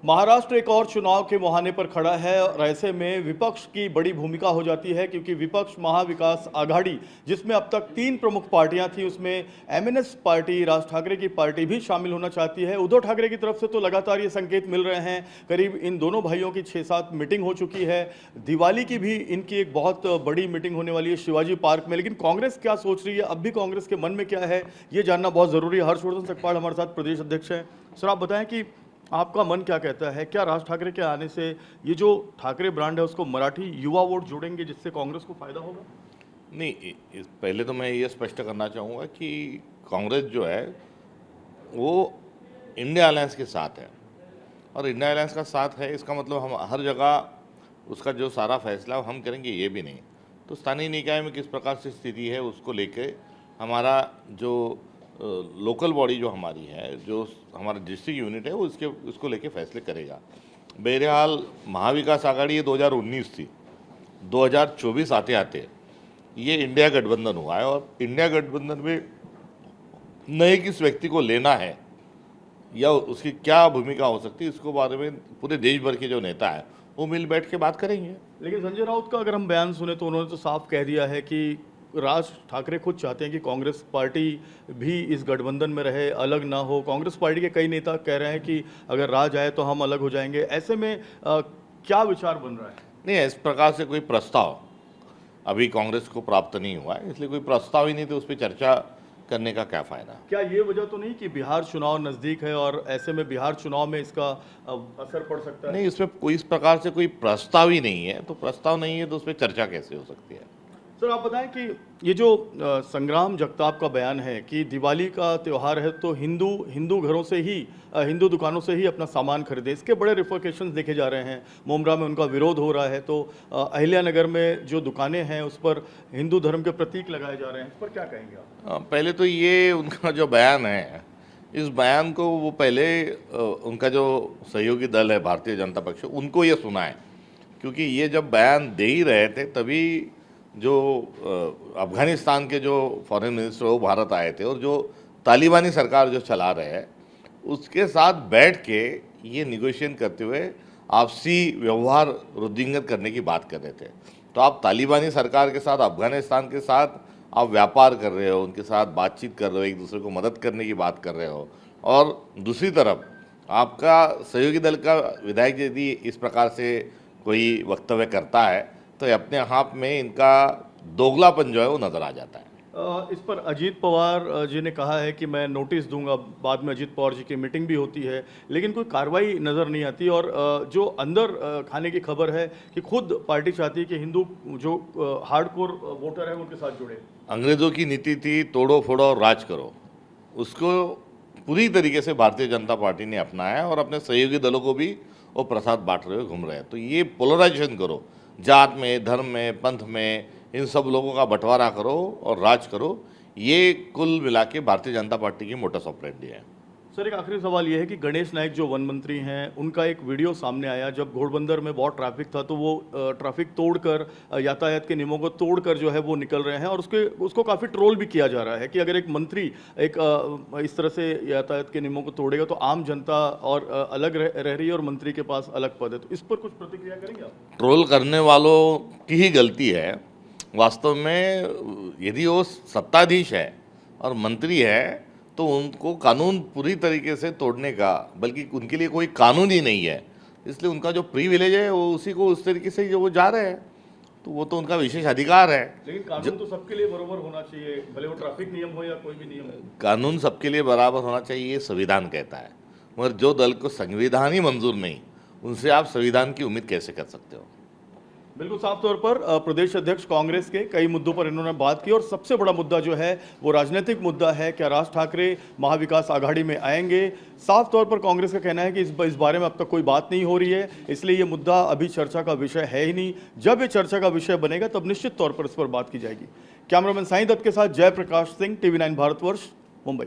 महाराष्ट्र एक और चुनाव के मुहाने पर खड़ा है और ऐसे में विपक्ष की बड़ी भूमिका हो जाती है क्योंकि विपक्ष महाविकास आघाड़ी जिसमें अब तक 3 प्रमुख पार्टियां थी उसमें एमएनएस पार्टी राज ठाकरे की पार्टी भी शामिल होना चाहती है। उद्धव ठाकरे की तरफ से तो लगातार ये संकेत मिल रहे हैं। करीब इन दोनों भाइयों की 6-7 मीटिंग हो चुकी है। दिवाली की भी इनकी एक बहुत बड़ी मीटिंग होने वाली है शिवाजी पार्क में। लेकिन कांग्रेस क्या सोच रही है, अब भी कांग्रेस के मन में क्या है, ये जानना बहुत जरूरी है। हर्षवर्धन सकपाल हमारे साथ प्रदेश अध्यक्ष हैं। सर, आप बताएं कि आपका मन क्या कहता है, क्या राज ठाकरे के आने से ये जो ठाकरे ब्रांड है उसको मराठी युवा वोट जोड़ेंगे जिससे कांग्रेस को फायदा होगा? नहीं, पहले तो मैं ये स्पष्ट करना चाहूँगा कि कांग्रेस जो है वो इंडिया अलायंस के साथ है और इंडिया अलायंस का साथ है इसका मतलब हम हर जगह उसका जो सारा फैसला हम करेंगे ये भी नहीं। तो स्थानीय निकाय में किस प्रकार से स्थिति है उसको लेके हमारा जो लोकल बॉडी जो हमारी है, जो हमारा डिस्ट्रिक्ट यूनिट है वो उसको लेके फैसले करेगा। बहरहाल महाविकास आघाड़ी ये 2019 थी, 2024 आते आते ये इंडिया गठबंधन हुआ है और इंडिया गठबंधन में नए किस व्यक्ति को लेना है या उसकी क्या भूमिका हो सकती है इसको बारे में पूरे देश भर के जो नेता है वो मिल बैठ के बात करेंगे। लेकिन संजय राउत का अगर हम बयान सुने तो उन्होंने तो साफ कह दिया है कि राज ठाकरे खुद चाहते हैं कि कांग्रेस पार्टी भी इस गठबंधन में रहे, अलग ना हो। कांग्रेस पार्टी के कई नेता कह रहे हैं कि अगर राज आए तो हम अलग हो जाएंगे। ऐसे में क्या विचार बन रहा है? नहीं, इस प्रकार से कोई प्रस्ताव अभी कांग्रेस को प्राप्त नहीं हुआ है, इसलिए कोई प्रस्ताव ही नहीं, तो उस पर चर्चा करने का क्या फायदा। क्या ये वजह तो नहीं कि बिहार चुनाव नजदीक है और ऐसे में बिहार चुनाव में इसका असर पड़ सकता है? नहीं, इसमें कोई इस प्रकार से कोई प्रस्ताव ही नहीं है, तो प्रस्ताव नहीं है तो उस पर चर्चा कैसे हो सकती है। सर, आप बताएं कि ये जो संग्राम जगताप का बयान है कि दिवाली का त्यौहार है तो हिंदू घरों से ही, हिंदू दुकानों से ही अपना सामान खरीदे, इसके बड़े रिफॉर्केशंस देखे जा रहे हैं। मुमरा में उनका विरोध हो रहा है तो अहिल्यानगर में जो दुकानें हैं उस पर हिंदू धर्म के प्रतीक लगाए जा रहे हैं, इस पर क्या कहेंगे आप? पहले तो ये उनका जो बयान है, इस बयान को वो पहले उनका जो सहयोगी दल है भारतीय जनता पक्ष, उनको ये सुना है, क्योंकि ये जब बयान दे ही रहे थे तभी जो अफगानिस्तान के जो फॉरेन मिनिस्टर वो भारत आए थे और जो तालिबानी सरकार जो चला रहे हैं उसके साथ बैठ के ये निगोशिएशन करते हुए आपसी व्यवहार वृद्धिंगत करने की बात कर रहे थे। तो आप तालिबानी सरकार के साथ, अफगानिस्तान के साथ आप व्यापार कर रहे हो, उनके साथ बातचीत कर रहे हो, एक दूसरे को मदद करने की बात कर रहे हो, और दूसरी तरफ आपका सहयोगी दल का विधायक यदि इस प्रकार से कोई वक्तव्य करता है तो अपने आप में इनका दोगलापन जो है वो नजर आ जाता है। इस पर अजीत पवार जी ने कहा है कि मैं नोटिस दूंगा। बाद में अजीत पवार जी की मीटिंग भी होती है लेकिन कोई कार्रवाई नज़र नहीं आती और जो अंदर खाने की खबर है कि खुद पार्टी चाहती है कि हिंदू जो हार्डकोर वोटर है उनके साथ जुड़े। अंग्रेज़ों की नीति थी तोड़ो फोड़ो और राज करो, उसको पूरी तरीके से भारतीय जनता पार्टी ने अपनाया और अपने सहयोगी दलों को भी वो प्रसाद बांट रहे हुए घूम रहे हैं। तो ये पोलराइजेशन करो, जात में, धर्म में, पंथ में, इन सब लोगों का बंटवारा करो और राज करो, ये कुल मिला के भारतीय जनता पार्टी की मोटस ऑपरेंडी है। सर, एक आखिरी सवाल ये है कि गणेश नाइक जो वन मंत्री हैं उनका एक वीडियो सामने आया जब घोड़बंदर में बहुत ट्रैफिक था तो वो ट्रैफिक तोड़कर, यातायात के नियमों को तोड़कर जो है वो निकल रहे हैं और उसको काफ़ी ट्रोल भी किया जा रहा है कि अगर एक मंत्री इस तरह से यातायात के नियमों को तोड़ेगा तो आम जनता और अलग रह रही है और मंत्री के पास अलग पद है। तो इस पर कुछ प्रतिक्रिया करेंगे आप? ट्रोल करने वालों की ही गलती है। वास्तव में यदि वो सत्ताधीश है और मंत्री है तो उनको कानून पूरी तरीके से तोड़ने का, बल्कि उनके लिए कोई कानून ही नहीं है, इसलिए उनका जो प्रिविलेज है वो उसी को उस तरीके से जो वो जा रहे हैं तो वो तो उनका विशेष अधिकार है। लेकिन कानून तो सबके लिए बराबर होना चाहिए, भले वो ट्रैफिक नियम हो या कोई भी नियम हो। कानून सबके लिए बराबर होना चाहिए, ये संविधान कहता है, मगर जो दल को संविधान ही मंजूर नहीं उनसे आप संविधान की उम्मीद कैसे कर सकते हो? बिल्कुल साफ तौर पर प्रदेश अध्यक्ष कांग्रेस के कई मुद्दों पर इन्होंने बात की और सबसे बड़ा मुद्दा जो है वो राजनीतिक मुद्दा है। क्या राज ठाकरे महाविकास आघाड़ी में आएंगे? साफ तौर पर कांग्रेस का कहना है कि इस बारे में अब तक कोई बात नहीं हो रही है, इसलिए ये मुद्दा अभी चर्चा का विषय है ही नहीं। जब ये चर्चा का विषय बनेगा तब निश्चित तौर पर इस पर बात की जाएगी। कैमरामैन साईं दत्त के साथ जयप्रकाश सिंह, TV9 भारतवर्ष, मुंबई।